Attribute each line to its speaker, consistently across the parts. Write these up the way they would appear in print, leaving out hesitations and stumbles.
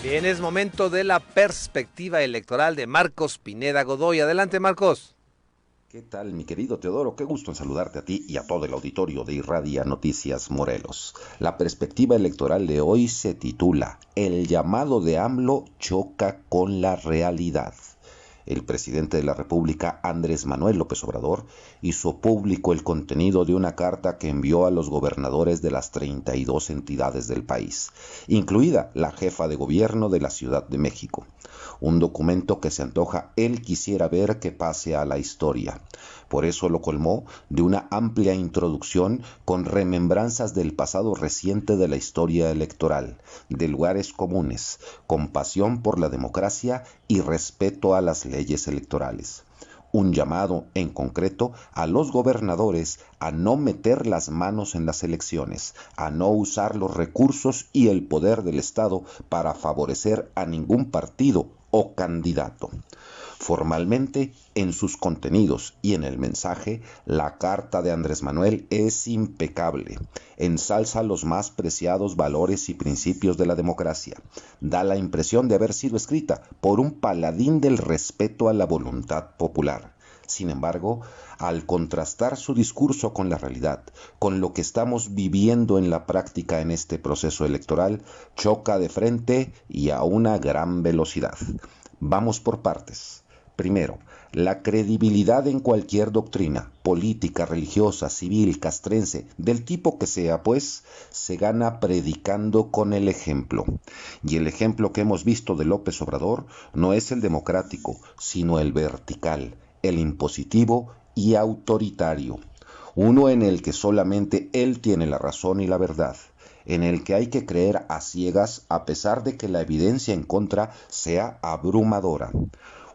Speaker 1: Bien, es momento de la perspectiva electoral de Marcos Pineda Godoy. Adelante, Marcos.
Speaker 2: ¿Qué tal, mi querido Teodoro? Qué gusto en saludarte a ti y a todo el auditorio de Irradia Noticias Morelos. La perspectiva electoral de hoy se titula El llamado de AMLO choca con la realidad. El presidente de la República, Andrés Manuel López Obrador, hizo público el contenido de una carta que envió a los gobernadores de las 32 entidades del país, incluida la jefa de gobierno de la Ciudad de México. Un documento que se antoja él quisiera ver que pase a la historia. Por eso lo colmó de una amplia introducción con remembranzas del pasado reciente de la historia electoral, de lugares comunes, compasión por la democracia y respeto a las leyes electorales. Un llamado, en concreto, a los gobernadores a no meter las manos en las elecciones, a no usar los recursos y el poder del Estado para favorecer a ningún partido o candidato. Formalmente, en sus contenidos y en el mensaje, la carta de Andrés Manuel es impecable. Ensalza los más preciados valores y principios de la democracia. Da la impresión de haber sido escrita por un paladín del respeto a la voluntad popular. Sin embargo, al contrastar su discurso con la realidad, con lo que estamos viviendo en la práctica en este proceso electoral, choca de frente y a una gran velocidad. Vamos por partes. Primero, la credibilidad en cualquier doctrina, política, religiosa, civil, castrense, del tipo que sea, pues, se gana predicando con el ejemplo. Y el ejemplo que hemos visto de López Obrador no es el democrático, sino el vertical, el impositivo y autoritario. Uno en el que solamente él tiene la razón y la verdad, en el que hay que creer a ciegas a pesar de que la evidencia en contra sea abrumadora.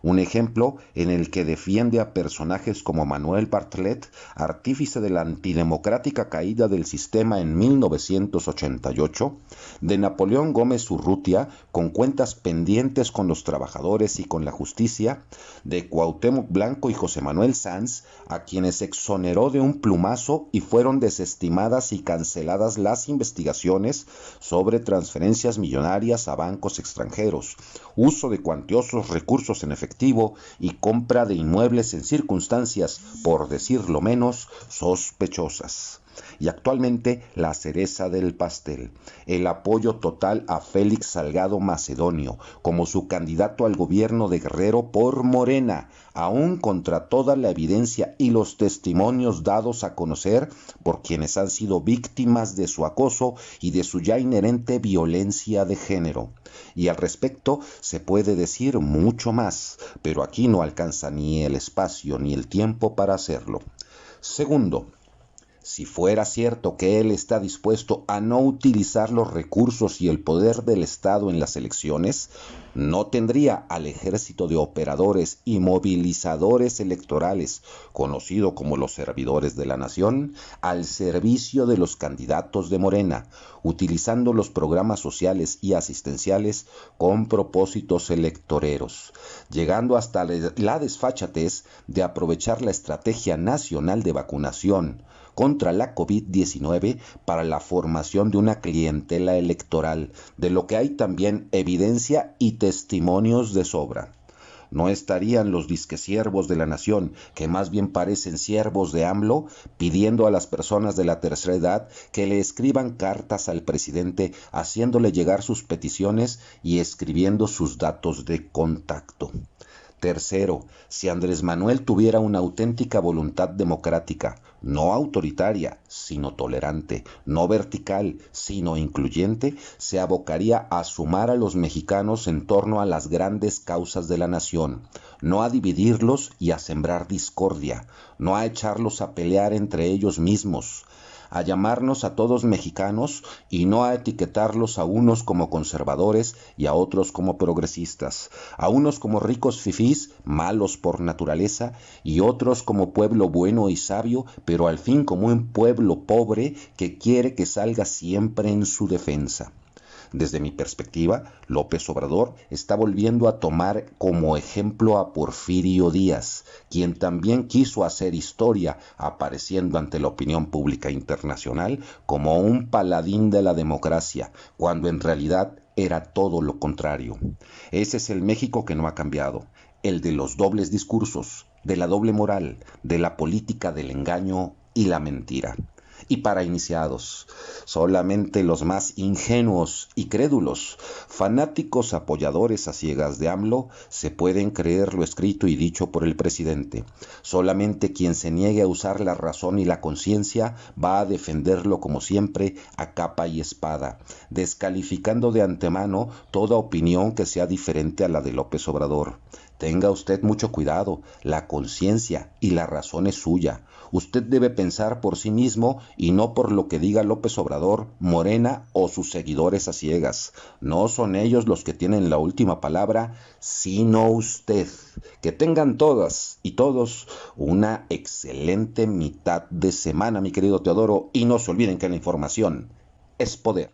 Speaker 2: Un ejemplo en el que defiende a personajes como Manuel Bartlett, artífice de la antidemocrática caída del sistema en 1988, de Napoleón Gómez Urrutia, con cuentas pendientes con los trabajadores y con la justicia, de Cuauhtémoc Blanco y José Manuel Sanz, a quienes exoneró de un plumazo y fueron desestimadas y canceladas las investigaciones sobre transferencias millonarias a bancos extranjeros, uso de cuantiosos recursos en efectivo y compra de inmuebles en circunstancias, por decirlo menos, sospechosas. Y actualmente la cereza del pastel, el apoyo total a Félix Salgado Macedonio como su candidato al gobierno de Guerrero por Morena, aún contra toda la evidencia y los testimonios dados a conocer por quienes han sido víctimas de su acoso y de su ya inherente violencia de género. Y al respecto se puede decir mucho más, pero aquí no alcanza ni el espacio ni el tiempo para hacerlo. Segundo, si fuera cierto que él está dispuesto a no utilizar los recursos y el poder del Estado en las elecciones, no tendría al ejército de operadores y movilizadores electorales, conocido como los servidores de la nación, al servicio de los candidatos de Morena, utilizando los programas sociales y asistenciales con propósitos electoreros, llegando hasta la desfachatez de aprovechar la estrategia nacional de vacunación contra la COVID-19 para la formación de una clientela electoral, de lo que hay también evidencia y testimonios de sobra. ¿No estarían los disquesiervos de la nación, que más bien parecen siervos de AMLO, pidiendo a las personas de la tercera edad que le escriban cartas al presidente, haciéndole llegar sus peticiones y escribiendo sus datos de contacto? Tercero, si Andrés Manuel tuviera una auténtica voluntad democrática, no autoritaria, sino tolerante, no vertical, sino incluyente, se abocaría a sumar a los mexicanos en torno a las grandes causas de la nación, no a dividirlos y a sembrar discordia, no a echarlos a pelear entre ellos mismos, a llamarnos a todos mexicanos y no a etiquetarlos a unos como conservadores y a otros como progresistas, a unos como ricos fifís, malos por naturaleza, y otros como pueblo bueno y sabio, pero al fin como un pueblo pobre que quiere que salga siempre en su defensa. Desde mi perspectiva, López Obrador está volviendo a tomar como ejemplo a Porfirio Díaz, quien también quiso hacer historia, apareciendo ante la opinión pública internacional como un paladín de la democracia, cuando en realidad era todo lo contrario. Ese es el México que no ha cambiado, el de los dobles discursos, de la doble moral, de la política del engaño y la mentira. Y para iniciados, solamente los más ingenuos y crédulos, fanáticos apoyadores a ciegas de AMLO, se pueden creer lo escrito y dicho por el presidente. Solamente quien se niegue a usar la razón y la conciencia va a defenderlo como siempre a capa y espada, descalificando de antemano toda opinión que sea diferente a la de López Obrador. Tenga usted mucho cuidado, la conciencia y la razón es suya. Usted debe pensar por sí mismo y no por lo que diga López Obrador, Morena o sus seguidores a ciegas. No son ellos los que tienen la última palabra, sino usted. Que tengan todas y todos una excelente mitad de semana, mi querido Teodoro, y no se olviden que la información es poder.